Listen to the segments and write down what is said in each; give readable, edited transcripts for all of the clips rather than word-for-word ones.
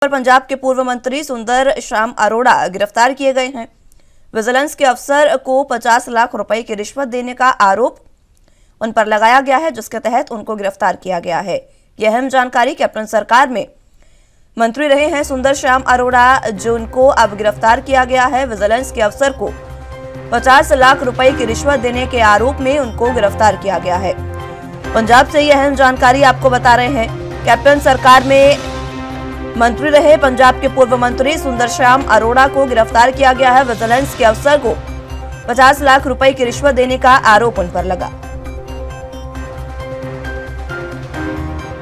पंजाब के पूर्व मंत्री सुंदर श्याम अरोड़ा गिरफ्तार किए गए हैं। विजिलेंस के अफसर को 50 लाख रुपए की रिश्वत देने का आरोप उन पर लगाया गया है, जिसके तहत उनको गिरफ्तार किया गया है। यह अहम जानकारी कैप्टन सरकार में मंत्री रहे हैं सुंदर श्याम अरोड़ा, जिनको अब गिरफ्तार किया गया है। विजिलेंस के अफसर को 50 लाख रुपए की रिश्वत देने के आरोप में उनको गिरफ्तार किया गया है। पंजाब से यह अहम जानकारी आपको बता रहे हैं। कैप्टन सरकार में मंत्री रहे पंजाब के पूर्व मंत्री सुंदर श्याम अरोड़ा को गिरफ्तार किया गया है। विजिलेंस के अफसर को 50 लाख रुपए की रिश्वत देने का आरोप उन पर लगा।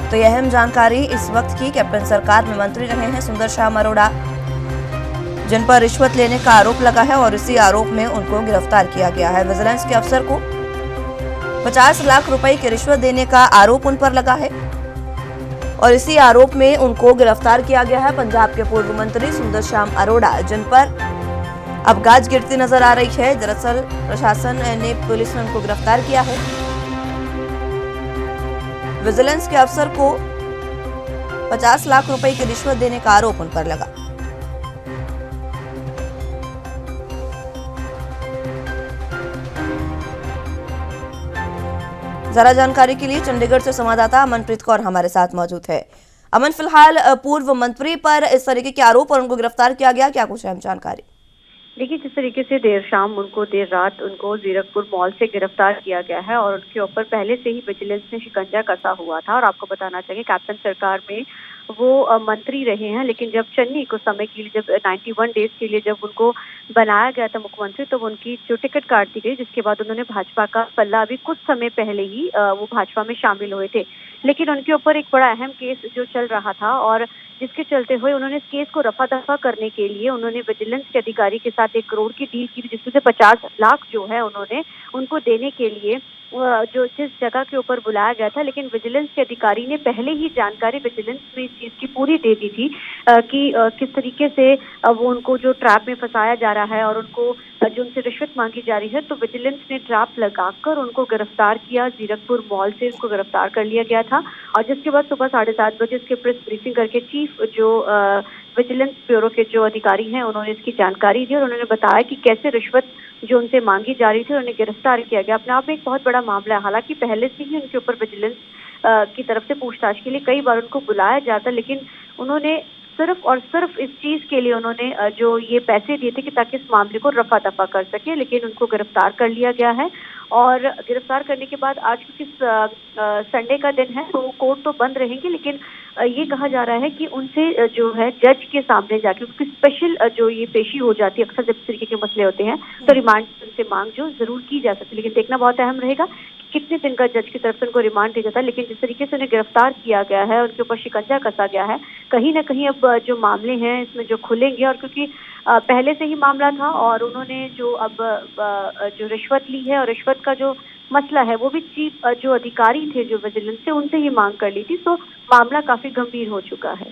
तो यह अहम जानकारी इस वक्त की कैप्टन सरकार में मंत्री रहे हैं सुंदर श्याम अरोड़ा, जिन पर रिश्वत लेने का आरोप लगा है और इसी आरोप में उनको गिरफ्तार किया गया है। विजिलेंस के अफसर को 50 लाख रुपए की रिश्वत देने का आरोप उन पर लगा है और इसी आरोप में उनको गिरफ्तार किया गया है। पंजाब के पूर्व मंत्री सुंदर श्याम अरोड़ा, जिन पर अब गाज गिरती नजर आ रही है। दरअसल प्रशासन ने, पुलिस ने उनको गिरफ्तार किया है। विजिलेंस के अफसर को 50 लाख रुपए की रिश्वत देने का आरोप उन पर लगा। जरा जानकारी के लिए चंडीगढ़ से संवाददाता अमनप्रीत कौर हमारे साथ मौजूद है। अमन, फिलहाल पूर्व मंत्री पर इस तरीके के आरोप और उनको गिरफ्तार किया गया, क्या कुछ अहम जानकारी? देखिए, जिस तरीके से देर रात उनको जीरकपुर मॉल से गिरफ्तार किया गया है और उनके ऊपर पहले से ही विजिलेंस ने शिकंजा कसा हुआ था। और आपको बताना चाहिए, कैप्टन सरकार में वो मंत्री रहे हैं, लेकिन जब चन्नी को समय के लिए, जब 91 डेज के लिए जब उनको बनाया गया था मुख्यमंत्री, तो उनकी जो टिकट काट दी गई, जिसके बाद उन्होंने भाजपा का पल्ला, अभी कुछ समय पहले ही वो भाजपा में शामिल हुए थे। लेकिन उनके ऊपर एक बड़ा अहम केस जो चल रहा था और जिसके चलते हुए उन्होंने इस केस को रफा दफा करने के लिए उन्होंने विजिलेंस के अधिकारी के साथ 1 करोड़ की डील की, जिसमें से 50 लाख जो है उन्होंने उनको देने के लिए जो जिस जगह के ऊपर बुलाया गया था। लेकिन विजिलेंस के अधिकारी ने पहले ही जानकारी विजिलेंस में इस चीज की पूरी दे दी थी कि किस तरीके से वो उनको जो ट्रैप में फंसाया जा रहा है और उनको जो उनसे रिश्वत मांगी जा रही है। तो विजिलेंस ने ट्रैप लगाकर उनको गिरफ्तार किया। जीरकपुर मॉल से उनको गिरफ्तार कर लिया गया था और जिसके बाद सुबह 7:30 बजे इसके प्रेस ब्रीफिंग करके चीफ जो विजिलेंस ब्यूरो के जो अधिकारी हैं, उन्होंने इसकी जानकारी दी और उन्होंने बताया कि कैसे रिश्वत जो उनसे मांगी जा रही थी, उन्हें गिरफ्तार किया गया। अपने आप में एक बहुत बड़ा मामला है। हालांकि पहले से ही उनके ऊपर विजिलेंस की तरफ से पूछताछ के लिए कई बार उनको बुलाया जाता, लेकिन उन्होंने सिर्फ और सिर्फ इस चीज के लिए उन्होंने जो ये पैसे दिए थे कि ताकि इस मामले को रफा दफा कर सके। लेकिन उनको गिरफ्तार कर लिया गया है और गिरफ्तार करने के बाद आज क्योंकि संडे का दिन है तो कोर्ट तो बंद रहेंगे, लेकिन ये कहा जा रहा है कि उनसे जो है जज के सामने जाके उनकी स्पेशल जो ये पेशी हो जाती है, अक्सर जब इस तरीके के मसले होते हैं तो रिमांड उनसे मांग जो जरूर की जा सकती है। लेकिन देखना बहुत अहम रहेगा कि कितने दिन का जज की तरफ से उनको रिमांड दिया जाता है। लेकिन जिस तरीके से उन्हें गिरफ्तार किया गया है, उनके ऊपर शिकंजा कसा गया है, कहीं ना कहीं अब जो मामले हैं इसमें जो खुलेंगे। और क्योंकि पहले से ही मामला था और उन्होंने जो अब जो रिश्वत ली है और रिश्वत का जो मसला है वो भी चीफ जो अधिकारी थे जो विजिलेंस से, उनसे ही मांग कर ली थी, तो मामला काफी गंभीर हो चुका है।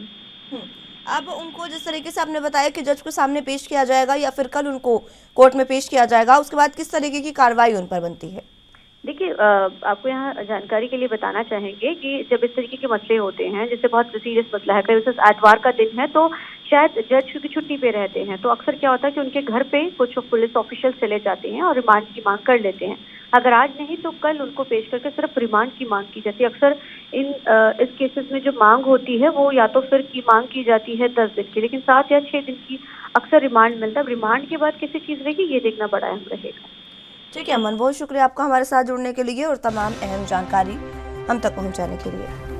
अब उनको जिस तरीके से आपने बताया कि जज को सामने पेश किया जाएगा या फिर कल उनको कोर्ट में पेश किया जाएगा, उसके बाद किस तरीके की कार्रवाई उन पर बनती है? देखिए, आपको यहाँ जानकारी के लिए बताना चाहेंगे कि जब इस तरीके के मसले होते हैं, जैसे बहुत सीरियस मसला है, कई एतवार का दिन है तो शायद जज क्योंकि छुट्टी पे रहते हैं, तो अक्सर क्या होता है कि उनके घर पे कुछ पुलिस ऑफिशियल चले जाते हैं और रिमांड की मांग कर लेते हैं। अगर आज नहीं तो कल उनको पेश करके सिर्फ रिमांड की मांग की जाती है। अक्सर इस केसेस में जो मांग होती है वो या तो फिर की मांग की जाती है 10 दिन की, लेकिन 7 या 6 दिन की अक्सर रिमांड मिलता है। रिमांड के बाद कैसी चीज रहेगी ये देखना बड़ा अहम रहेगा। ठीक है अमन, बहुत शुक्रिया आपका हमारे साथ जुड़ने के लिए और तमाम अहम जानकारी हम तक पहुंचाने के लिए।